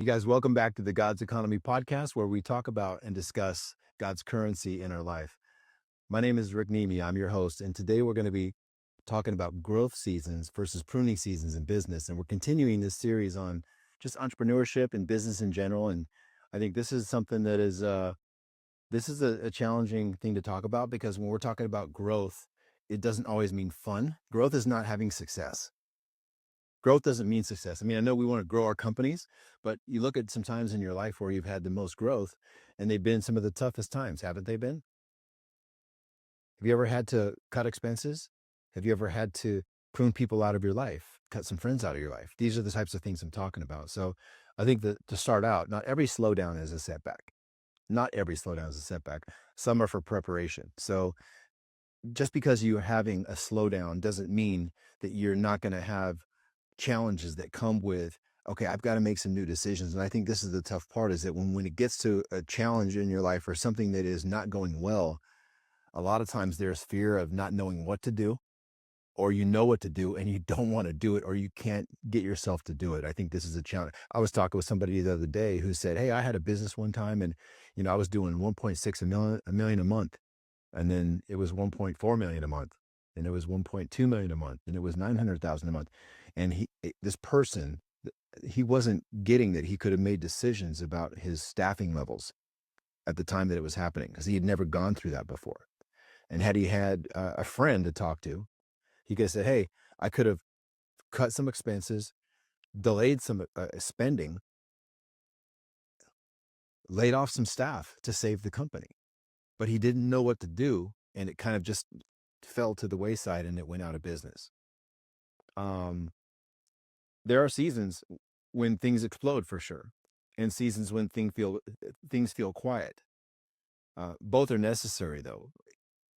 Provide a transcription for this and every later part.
You guys, welcome back to the God's Economy podcast, where we talk about and discuss God's currency in our life. My name is Rick Nemi. I'm your host, and today we're going to be talking about growth seasons versus pruning seasons in business. And we're continuing this series on just entrepreneurship and business in general. And I think this is something that is a challenging thing to talk about, because when we're talking about growth, it doesn't always mean fun. Growth is not having success. Growth doesn't mean success. I mean, I know we want to grow our companies, but you look at some times in your life where you've had the most growth, and they've been some of the toughest times, haven't they been? Have you ever had to cut expenses? Have you ever had to prune people out of your life, cut some friends out of your life? These are the types of things I'm talking about. So I think that to start out, not every slowdown is a setback. Not every slowdown is a setback. Some are for preparation. So just because you're having a slowdown doesn't mean that you're not going to have challenges that come with, okay, I've got to make some new decisions. And I think this is the tough part, is that when it gets to a challenge in your life or something that is not going well, a lot of times there's fear of not knowing what to do, or you know what to do and you don't want to do it, or you can't get yourself to do it. I think this is a challenge. I was talking with somebody the other day who said, hey, I had a business one time, and I was doing 1.6 million a month, and then it was 1.4 million a month, and it was 1.2 million a month, and it was 900,000 a month. And this person, he wasn't getting that he could have made decisions about his staffing levels at the time that it was happening, because he had never gone through that before. And had he had a friend to talk to, he could have said, hey, I could have cut some expenses, delayed some spending, laid off some staff to save the company. But he didn't know what to do, and it kind of just fell to the wayside, and it went out of business. There are seasons when things explode, for sure, and seasons when things feel quiet. Both are necessary, though.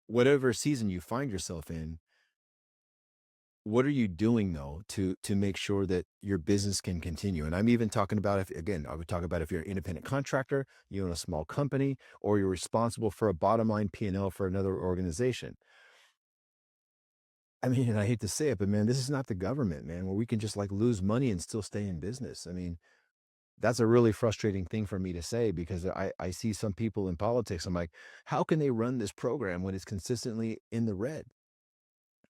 Whatever season you find yourself in, what are you doing, though, to make sure that your business can continue? And I'm even talking about, I would talk about if you're an independent contractor, you own a small company, or you're responsible for a bottom line P&L for another organization. I mean, and I hate to say it, but man, this is not the government, man, where we can just like lose money and still stay in business. I mean, that's a really frustrating thing for me to say, because I see some people in politics. I'm like, how can they run this program when it's consistently in the red?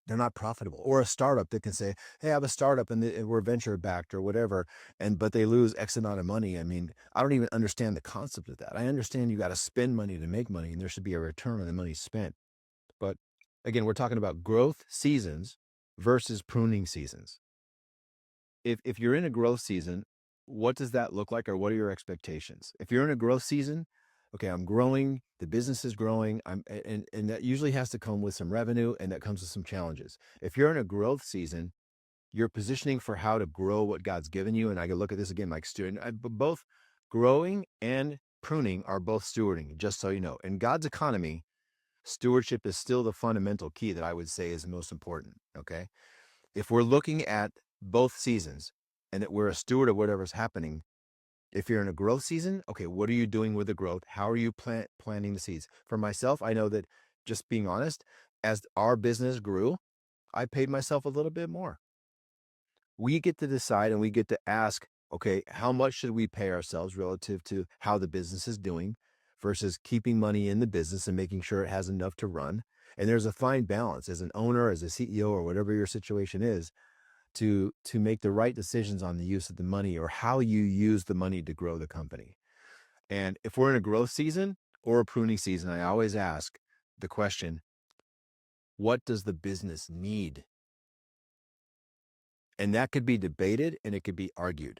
They're not profitable. Or a startup that can say, hey, I have a startup and we're venture backed or whatever, but they lose X amount of money. I mean, I don't even understand the concept of that. I understand you got to spend money to make money, and there should be a return on the money spent. But again, we're talking about growth seasons versus pruning seasons. If you're in a growth season, what does that look like, or what are your expectations? If you're in a growth season, okay, I'm growing, the business is growing, and that usually has to come with some revenue, and that comes with some challenges. If you're in a growth season, you're positioning for how to grow what God's given you. And I can look at this again like stewarding. Both growing and pruning are both stewarding, just so you know. In God's economy, stewardship is still the fundamental key that I would say is most important, okay? If we're looking at both seasons and that we're a steward of whatever's happening, if you're in a growth season, okay, what are you doing with the growth? How are you planting the seeds? For myself, I know that, just being honest, as our business grew, I paid myself a little bit more. We get to decide, and we get to ask, okay, how much should we pay ourselves relative to how the business is doing versus keeping money in the business and making sure it has enough to run. And there's a fine balance as an owner, as a CEO, or whatever your situation is, to make the right decisions on the use of the money, or how you use the money to grow the company. And if we're in a growth season or a pruning season, I always ask the question, what does the business need? And that could be debated, and it could be argued.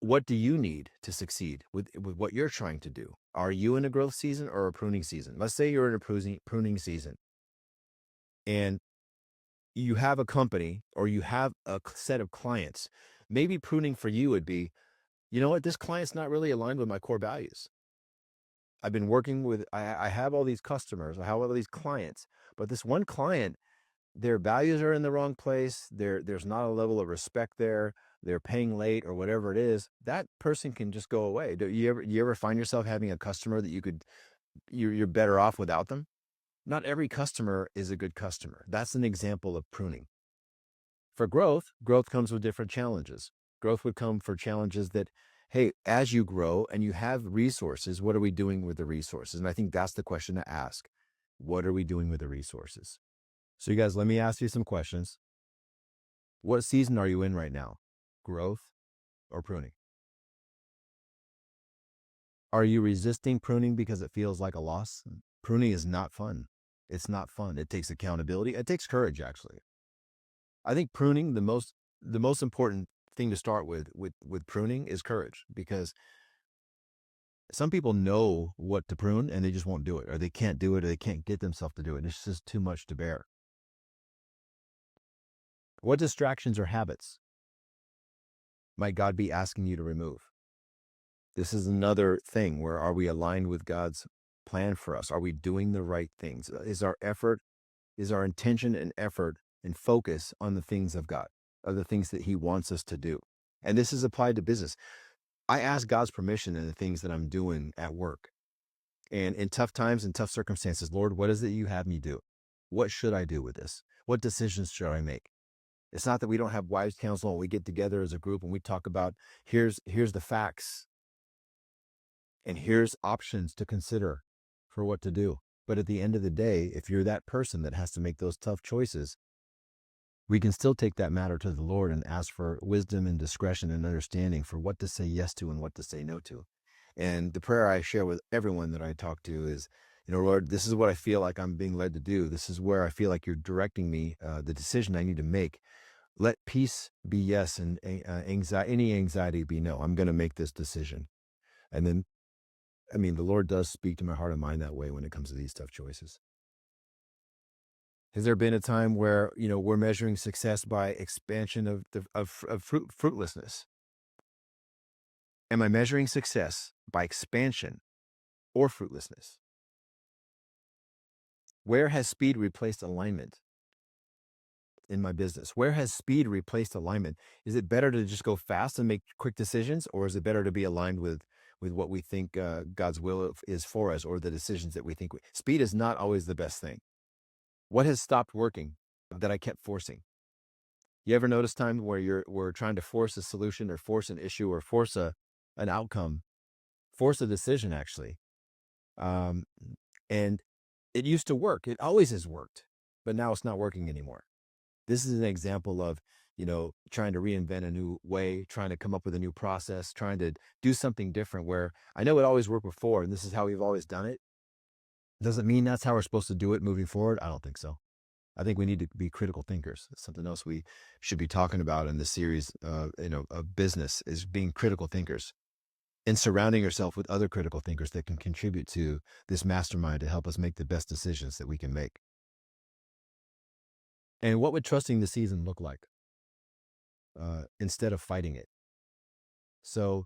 What do you need to succeed with what you're trying to do? Are you in a growth season or a pruning season? Let's say you're in a pruning season, and you have a company, or you have a set of clients. Maybe pruning for you would be, you know what, this client's not really aligned with my core values. I've been working with, I have all these customers, I have all these clients, but this one client, their values are in the wrong place. There's not a level of respect there. They're paying late or whatever it is. That person can just go away. Do you ever find yourself having a customer that you're better off without them? Not every customer is a good customer. That's an example of pruning. For growth comes with different challenges. Growth would come for challenges that, hey, as you grow and you have resources, what are we doing with the resources? And I think that's the question to ask. What are we doing with the resources? So, you guys, let me ask you some questions. What season are you in right now? Growth or pruning? Are you resisting pruning because it feels like a loss? Pruning is not fun. It's not fun. It takes accountability. It takes courage, actually. I think pruning, the most important thing to start with pruning is courage, because some people know what to prune and they just won't do it, or they can't do it, or they can't get themselves to do it. It's just too much to bear. What distractions or habits might God be asking you to remove? This is another thing where, are we aligned with God's plan for us? Are we doing the right things? Is our intention and effort and focus on the things of God, of the things that He wants us to do? And this is applied to business. I ask God's permission in the things that I'm doing at work. And in tough times and tough circumstances, Lord, what is it you have me do? What should I do with this? What decisions should I make? It's not that we don't have wives council and we get together as a group and we talk about, here's the facts and here's options to consider for what to do. But at the end of the day, if you're that person that has to make those tough choices, we can still take that matter to the Lord and ask for wisdom and discretion and understanding for what to say yes to and what to say no to. And the prayer I share with everyone that I talk to is, Lord, this is what I feel like I'm being led to do. This is where I feel like you're directing me, the decision I need to make. Let peace be yes and any anxiety be no. I'm going to make this decision. And then, the Lord does speak to my heart and mind that way when it comes to these tough choices. Has there been a time where, we're measuring success by expansion of fruitlessness? Am I measuring success by expansion or fruitlessness? Where has speed replaced alignment in my business? Where has speed replaced alignment? Is it better to just go fast and make quick decisions, or is it better to be aligned with what we think God's will is for us, or the decisions that we think speed is not always the best thing. What has stopped working that I kept forcing? You ever notice time where we're trying to force a solution or force an issue or force an outcome, force a decision actually, um, and it used to work. It always has worked, but now it's not working anymore. This is an example of, trying to reinvent a new way, trying to come up with a new process, trying to do something different where I know it always worked before and this is how we've always done it. Doesn't mean that's how we're supposed to do it moving forward. I don't think so. I think we need to be critical thinkers. It's something else we should be talking about in this series, of business, is being critical thinkers and surrounding yourself with other critical thinkers that can contribute to this mastermind to help us make the best decisions that we can make. And what would trusting the season look like instead of fighting it? So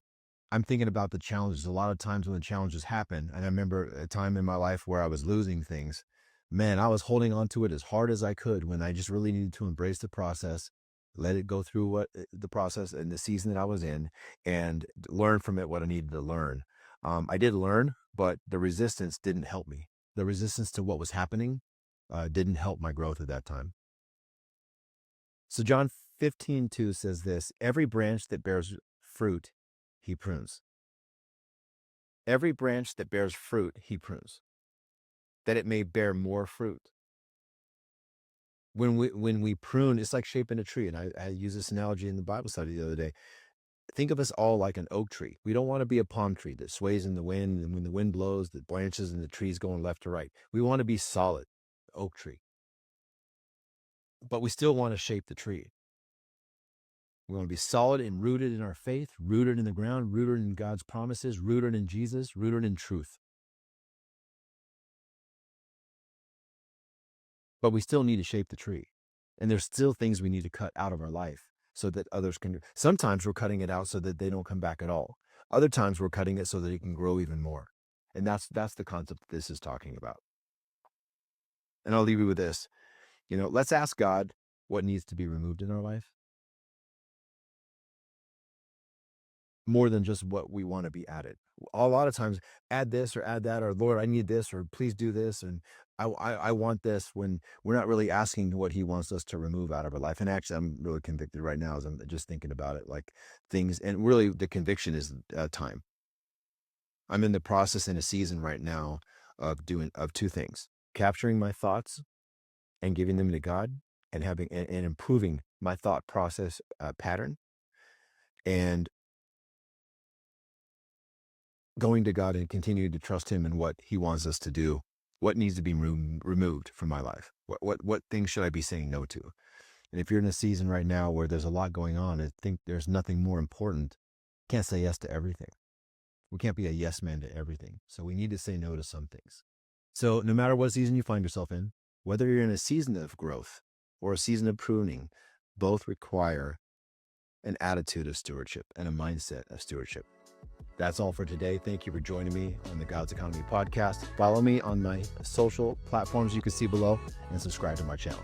I'm thinking about the challenges. A lot of times when the challenges happen, and I remember a time in my life where I was losing things, man, I was holding on to it as hard as I could when I just really needed to embrace the process, let it go through the process and the season that I was in, and learn from it what I needed to learn. I did learn, but the resistance didn't help me. The resistance to what was happening didn't help my growth at that time. So John 15:2 says this: every branch that bears fruit, he prunes. Every branch that bears fruit, he prunes, that it may bear more fruit. When we prune, it's like shaping a tree. And I use this analogy in the Bible study the other day. Think of us all like an oak tree. We don't want to be a palm tree that sways in the wind, and when the wind blows, the branches and the trees going left to right. We want to be solid, oak tree. But we still want to shape the tree. We want to be solid and rooted in our faith, rooted in the ground, rooted in God's promises, rooted in Jesus, rooted in truth. But we still need to shape the tree. And there's still things we need to cut out of our life so that others can. Sometimes we're cutting it out so that they don't come back at all. Other times we're cutting it so that it can grow even more. And that's the concept that this is talking about. And I'll leave you with this. Let's ask God what needs to be removed in our life, more than just what we want to be added. A lot of times, add this or add that, or Lord, I need this, or please do this. And I want this when we're not really asking what he wants us to remove out of our life. And actually, I'm really convicted right now as I'm just thinking about it, like things, and really the conviction is time. I'm in the process in a season right now of two things: capturing my thoughts and giving them to God, and having and improving my thought process pattern, and going to God and continuing to trust Him in what He wants us to do. What needs to be removed from my life? What things should I be saying no to? And if you're in a season right now where there's a lot going on, I think there's nothing more important. Can't say yes to everything. We can't be a yes man to everything. So we need to say no to some things. So no matter what season you find yourself in, whether you're in a season of growth or a season of pruning, both require an attitude of stewardship and a mindset of stewardship. That's all for today. Thank you for joining me on the God's Economy podcast. Follow me on my social platforms you can see below and subscribe to my channel.